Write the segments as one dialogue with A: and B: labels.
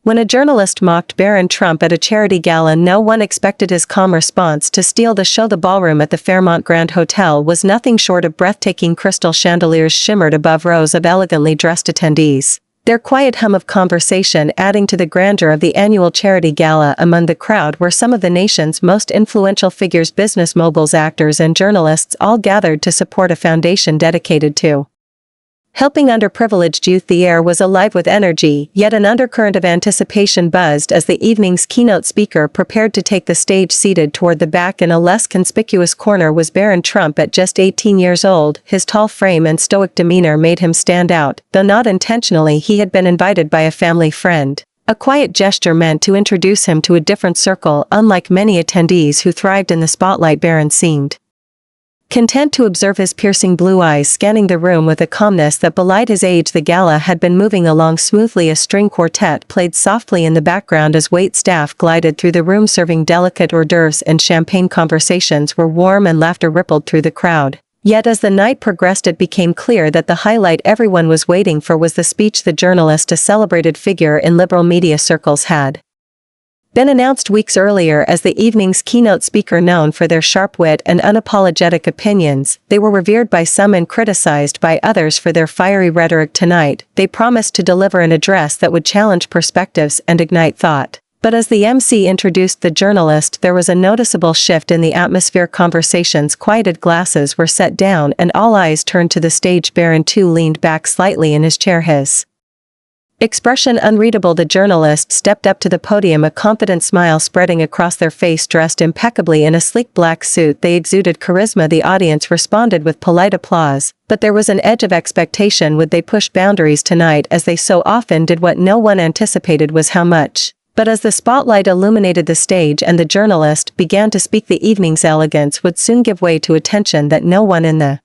A: When a journalist mocked Barron Trump at a charity gala, no one expected his calm response to steal the show. The ballroom at the Fairmont Grand Hotel was nothing short of breathtaking. Crystal chandeliers shimmered above rows of elegantly dressed attendees, their quiet hum of conversation adding to the grandeur of the annual charity gala. Among the crowd were some of the nation's most influential figures, business moguls, actors, and journalists, all gathered to support a foundation dedicated to helping underprivileged youth. The air was alive with energy, yet an undercurrent of anticipation buzzed as the evening's keynote speaker prepared to take the stage. Seated toward the back in a less conspicuous corner was Barron Trump. At just 18 years old, his tall frame and stoic demeanor made him stand out. Though not intentionally, he had been invited by a family friend. A quiet gesture meant to introduce him to a different circle. Unlike many attendees who thrived in the spotlight, Barron seemed content to observe, his piercing blue eyes scanning the room with a calmness that belied his age. The gala had been moving along smoothly. A string quartet played softly in the background as wait staff glided through the room serving delicate hors d'oeuvres and champagne. Conversations were warm and laughter rippled through the crowd. Yet as the night progressed, it became clear that the highlight everyone was waiting for was the speech the journalist, a celebrated figure in liberal media circles, had been announced weeks earlier as the evening's keynote speaker. Known for their sharp wit and unapologetic opinions, they were revered by some and criticized by others for their fiery rhetoric. Tonight, they promised to deliver an address that would challenge perspectives and ignite thought. But as the MC introduced the journalist, there was a noticeable shift in the atmosphere. Conversations quieted, glasses were set down, and all eyes turned to the stage. Barron too leaned back slightly in his chair, his expression unreadable. The journalist stepped up to the podium, a confident smile spreading across their face. Dressed impeccably in a sleek black suit, they exuded charisma. The audience responded with polite applause, but there was an edge of expectation. Would they push boundaries tonight, as they so often did? What no one anticipated was how much. But as the spotlight illuminated the stage and the journalist began to speak, the evening's elegance would soon give way to a tension that no one in the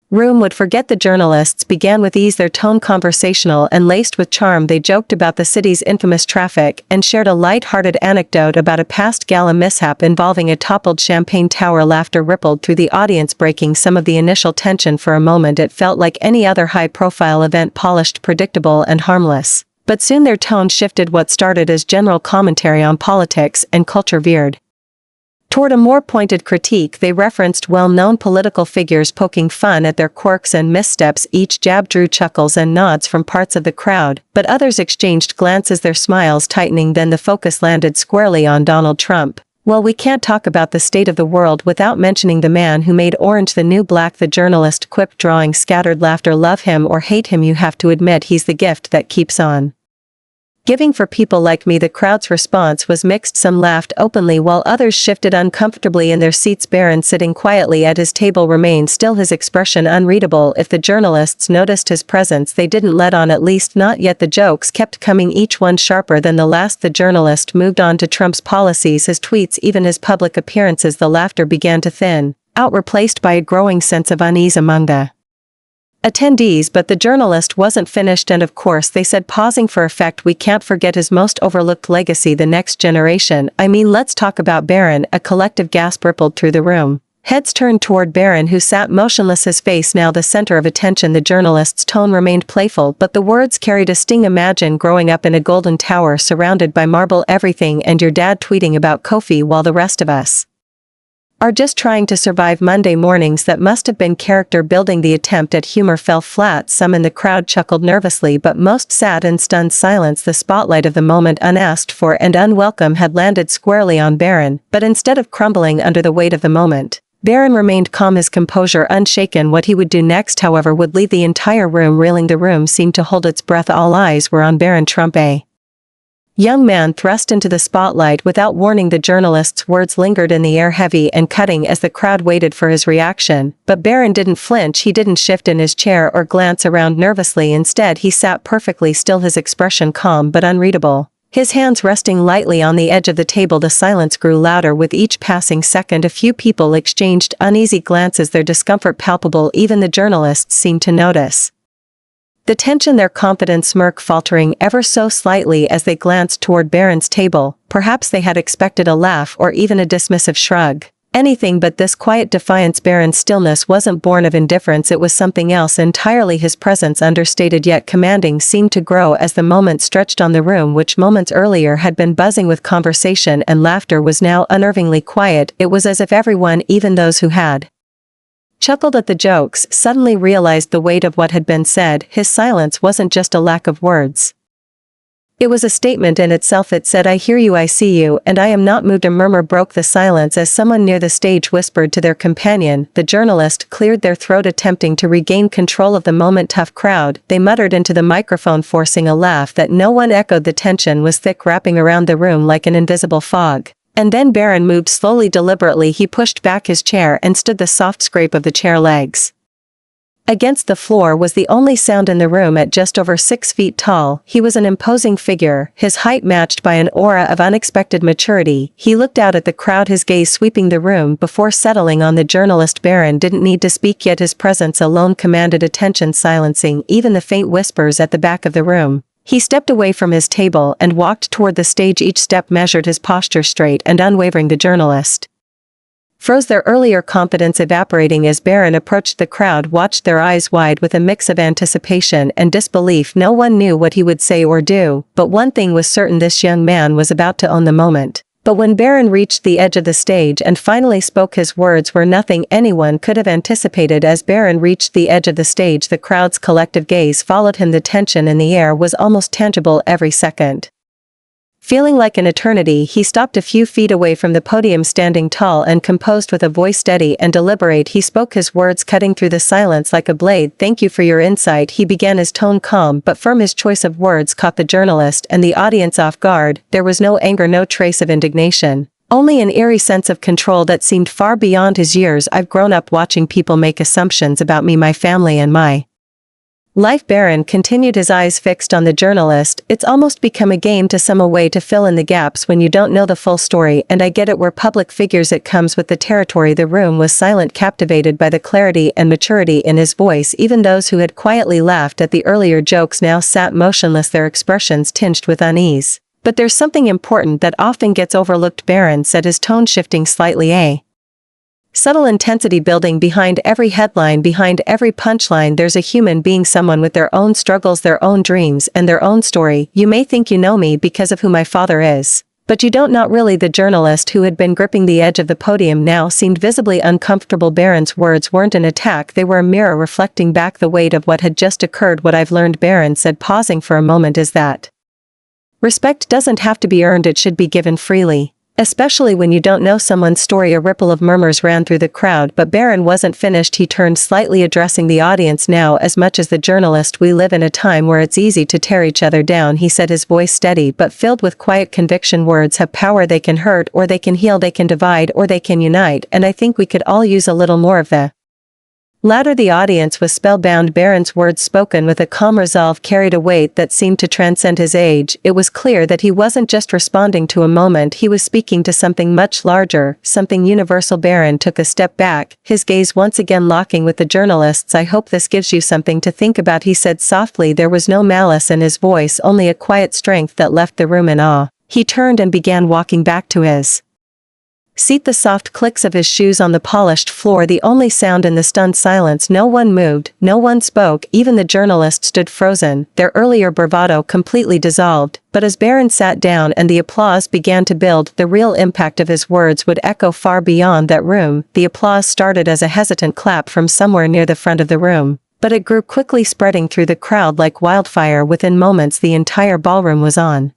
A: room would forget. The journalists began with ease, their tone conversational and laced with charm. They joked about the city's infamous traffic and shared a light-hearted anecdote about a past gala mishap involving a toppled champagne tower. Laughter rippled through the audience, breaking some of the initial tension. For a moment it felt like any other high-profile event, polished, predictable, and harmless. But soon their tone shifted. What started as general commentary on politics and culture veered toward a more pointed critique. They referenced well-known political figures, poking fun at their quirks and missteps. Each jab drew chuckles and nods from parts of the crowd, but others exchanged glances, their smiles tightening. Then the focus landed squarely on Donald Trump. Well, we can't talk about the state of the world without mentioning the man who made orange the new black, the journalist quipped, drawing scattered laughter. Love him or hate him, you have to admit he's the gift that keeps on giving for people like me. The crowd's response was mixed. Some laughed openly while others shifted uncomfortably in their seats. Barron, sitting quietly at his table, remained still, his expression unreadable. If the journalists noticed his presence, they didn't let on, at least not yet. The jokes kept coming, each one sharper than the last. The journalist moved on to Trump's policies, his tweets, even his public appearances. The laughter began to thin out, replaced by a growing sense of unease among the attendees. But the journalist wasn't finished, and of course, they said, pausing for effect, we can't forget his most overlooked legacy, the next generation. I mean, let's talk about Barron. A collective gasp rippled through the room. Heads turned toward Barron, who sat motionless, his face now the center of attention. The journalist's tone remained playful, but the words carried a sting. Imagine growing up in a golden tower surrounded by marble, everything, and your dad tweeting about coffee while the rest of us are just trying to survive Monday mornings. That must have been character building. The attempt at humor fell flat. Some in the crowd chuckled nervously, but most sat in stunned silence. The spotlight of the moment, unasked for and unwelcome, had landed squarely on Barron, but instead of crumbling under the weight of the moment, Barron remained calm, his composure unshaken. What he would do next, however, would leave the entire room reeling. The room seemed to hold its breath. All eyes were on Barron Trump, a young man thrust into the spotlight without warning. The journalist's words lingered in the air, heavy and cutting, as the crowd waited for his reaction. But Barron didn't flinch, he didn't shift in his chair or glance around nervously. Instead, he sat perfectly still, his expression calm but unreadable, his hands resting lightly on the edge of the table. The silence grew louder with each passing second. A few people exchanged uneasy glances, their discomfort palpable. Even the journalists seemed to notice the tension, their confident smirk faltering ever so slightly as they glanced toward Barron's table. Perhaps they had expected a laugh or even a dismissive shrug. Anything but this quiet defiance. Barron's stillness wasn't born of indifference, it was something else entirely. His presence, understated yet commanding, seemed to grow as the moment stretched on. The room, which moments earlier had been buzzing with conversation and laughter, was now unnervingly quiet. It was as if everyone, even those who had chuckled at the jokes, suddenly realized the weight of what had been said. His silence wasn't just a lack of words. It was a statement in itself. It said, "I hear you, I see you, and I am not moved." A murmur broke the silence as someone near the stage whispered to their companion. The journalist cleared their throat, attempting to regain control of the moment. "Tough crowd," they muttered into the microphone, forcing a laugh that no one echoed. The tension was thick, wrapping around the room like an invisible fog. And then Barron moved slowly, deliberately. He pushed back his chair and stood. The soft scrape of the chair legs against the floor was the only sound in the room. At just over 6 feet tall, he was an imposing figure, his height matched by an aura of unexpected maturity. He looked out at the crowd, his gaze sweeping the room before settling on the journalist. Barron didn't need to speak, yet his presence alone commanded attention, silencing even the faint whispers at the back of the room. He stepped away from his table and walked toward the stage. Each step measured, his posture straight and unwavering. The journalist froze, their earlier confidence evaporating as Barron approached. The crowd watched, their eyes wide with a mix of anticipation and disbelief. No one knew what he would say or do, but one thing was certain: this young man was about to own the moment. But when Barron reached the edge of the stage and finally spoke, his words were nothing anyone could have anticipated. As Barron reached the edge of the stage, the crowd's collective gaze followed him. The tension in the air was almost tangible. Every second feeling like an eternity. He stopped a few feet away from the podium, standing tall and composed. With a voice steady and deliberate, he spoke, his words cutting through the silence like a blade. "Thank you for your insight," he began, his tone calm but firm. His choice of words caught the journalist and the audience off guard. There was no anger, no trace of indignation, only an eerie sense of control that seemed far beyond his years. "I've grown up watching people make assumptions about me, my family, and my life," Barron continued, his eyes fixed on the journalist. "It's almost become a game to some, a way to fill in the gaps when you don't know the full story. And I get it, we're public figures, it comes with the territory." The room was silent, captivated by the clarity and maturity in his voice. Even those who had quietly laughed at the earlier jokes now sat motionless, their expressions tinged with unease. "But there's something important that often gets overlooked," Barron said, his tone shifting slightly, a subtle intensity building behind every headline, behind every punchline. "There's a human being, someone with their own struggles, their own dreams, and their own story. You may think you know me because of who my father is, but you don't, not really." The journalist, who had been gripping the edge of the podium, now seemed visibly uncomfortable. Barron's words weren't an attack, they were a mirror reflecting back the weight of what had just occurred. "What I've learned," Barron said, pausing for a moment, "is that respect doesn't have to be earned, it should be given freely. Especially when you don't know someone's story." A ripple of murmurs ran through the crowd, but Barron wasn't finished. He turned slightly, addressing the audience now as much as the journalist. "We live in a time where it's easy to tear each other down," he said, his voice steady but filled with quiet conviction. "Words have power, they can hurt or they can heal, they can divide or they can unite, and I think we could all use a little more of the latter." The audience was spellbound. Barron's words, spoken with a calm resolve, carried a weight that seemed to transcend his age. It was clear that he wasn't just responding to a moment, he was speaking to something much larger, something universal. Barron took a step back, his gaze once again locking with the journalist's. "I hope this gives you something to think about," he said softly. There was no malice in his voice, only a quiet strength that left the room in awe. He turned and began walking back to his seat, the soft clicks of his shoes on the polished floor the only sound in the stunned silence. No one moved, no one spoke, even the journalist stood frozen, their earlier bravado completely dissolved. But as Barron sat down and the applause began to build, the real impact of his words would echo far beyond that room. The applause started as a hesitant clap from somewhere near the front of the room, but it grew quickly, spreading through the crowd like wildfire. Within moments the entire ballroom was on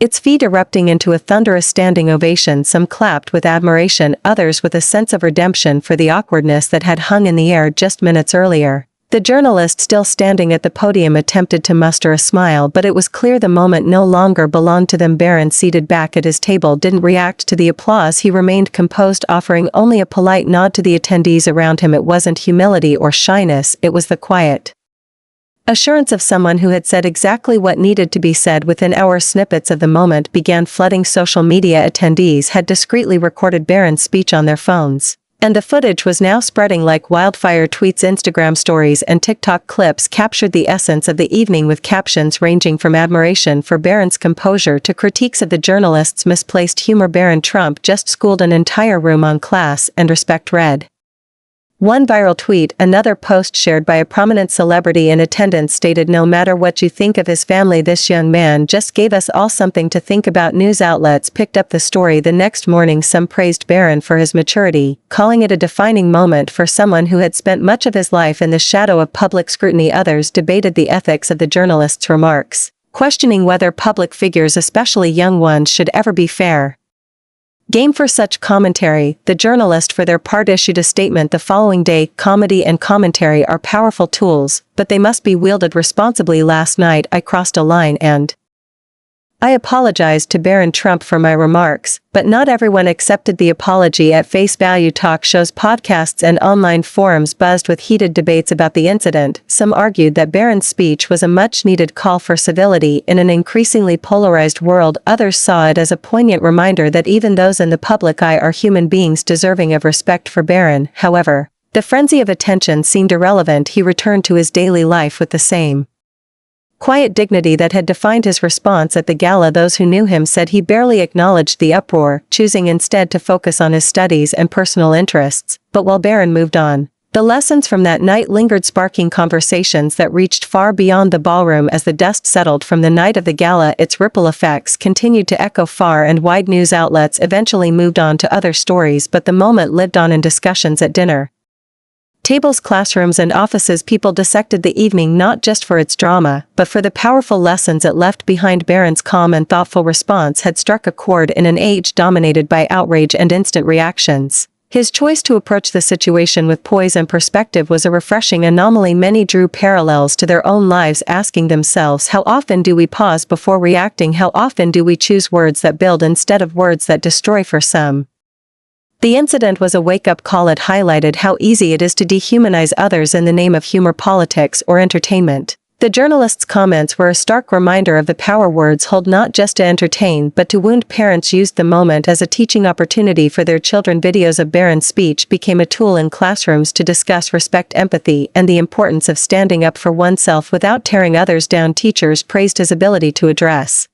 A: its feet, erupting into a thunderous standing ovation. Some clapped with admiration, others with a sense of redemption for the awkwardness that had hung in the air just minutes earlier. The journalist, still standing at the podium, attempted to muster a smile, but it was clear the moment no longer belonged to them. Barron, seated back at his table, didn't react to the applause. He remained composed, offering only a polite nod to the attendees around him. It wasn't humility or shyness, it was the quiet assurance of someone who had said exactly what needed to be said. Within hours, snippets of the moment began flooding social media. Attendees had discreetly recorded Barron's speech on their phones. And the footage was now spreading like wildfire. Tweets, Instagram stories, and TikTok clips captured the essence of the evening, with captions ranging from admiration for Barron's composure to critiques of the journalist's misplaced humor. Barron Trump just schooled an entire room on class and respect. Read. One viral tweet, another post shared by a prominent celebrity in attendance, stated, "No matter what you think of his family, this young man just gave us all something to think about." News outlets picked up the story the next morning. Some praised Barron for his maturity, calling it a defining moment for someone who had spent much of his life in the shadow of public scrutiny. Others debated the ethics of the journalist's remarks, questioning whether public figures, especially young ones, should ever be fair game for such commentary. The journalist, for their part, issued a statement the following day: "Comedy and commentary are powerful tools, but they must be wielded responsibly. Last night I crossed a line and I apologized to Barron Trump for my remarks, but not everyone accepted the apology at face value." Talk shows, podcasts, and online forums buzzed with heated debates about the incident. Some argued that Barron's speech was a much-needed call for civility in an increasingly polarized world. Others saw it as a poignant reminder that even those in the public eye are human beings deserving of respect. For Barron, however, the frenzy of attention seemed irrelevant. He returned to his daily life with the same quiet dignity that had defined his response at the gala. Those who knew him said he barely acknowledged the uproar, choosing instead to focus on his studies and personal interests. But while Barron moved on, the lessons from that night lingered, sparking conversations that reached far beyond the ballroom. As the dust settled from the night of the gala, its ripple effects continued to echo far and wide. News outlets eventually moved on to other stories, but the moment lived on in discussions at dinner tables, classrooms, and offices. People dissected the evening not just for its drama, but for the powerful lessons it left behind. Barron's calm and thoughtful response had struck a chord in an age dominated by outrage and instant reactions. His choice to approach the situation with poise and perspective was a refreshing anomaly. Many drew parallels to their own lives, asking themselves, how often do we pause before reacting? How often do we choose words that build instead of words that destroy? For some, the incident was a wake-up call. It highlighted how easy it is to dehumanize others in the name of humor, politics, or entertainment. The journalist's comments were a stark reminder of the power words hold, not just to entertain but to wound. Parents used the moment as a teaching opportunity for their children. Videos of Barron's speech became a tool in classrooms to discuss respect, empathy, and the importance of standing up for oneself without tearing others down. Teachers praised his ability to address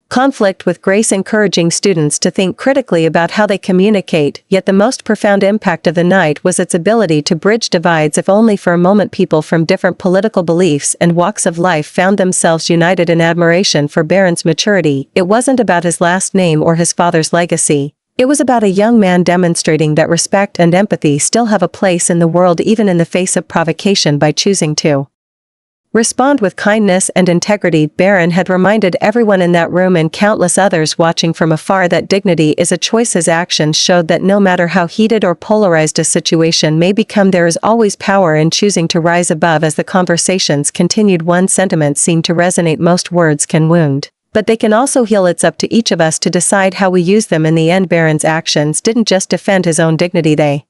A: conflict with grace, encouraging students to think critically about how they communicate. Yet the most profound impact of the night was its ability to bridge divides, if only for a moment. People from different political beliefs and walks of life found themselves united in admiration for Barron's maturity. It wasn't about his last name or his father's legacy. It was about a young man demonstrating that respect and empathy still have a place in the world, even in the face of provocation. By choosing to respond with kindness and integrity, Barron had reminded everyone in that room and countless others watching from afar that dignity is a choice. His actions showed that no matter how heated or polarized a situation may become, there is always power in choosing to rise above. As the conversations continued, one sentiment seemed to resonate: most words can wound, but they can also heal. It's up to each of us to decide how we use them. In the end, Barron's actions didn't just defend his own dignity, they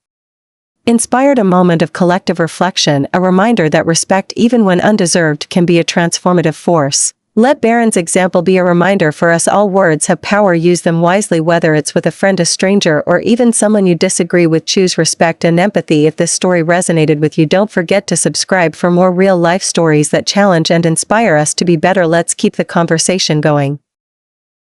A: inspired a moment of collective reflection, a reminder that respect, even when undeserved, can be a transformative force. Let Barron's example be a reminder for us all: words have power, use them wisely. Whether it's with a friend, a stranger, or even someone you disagree with, choose respect and empathy. If this story resonated with you, don't forget to subscribe for more real-life stories that challenge and inspire us to be better. Let's keep the conversation going.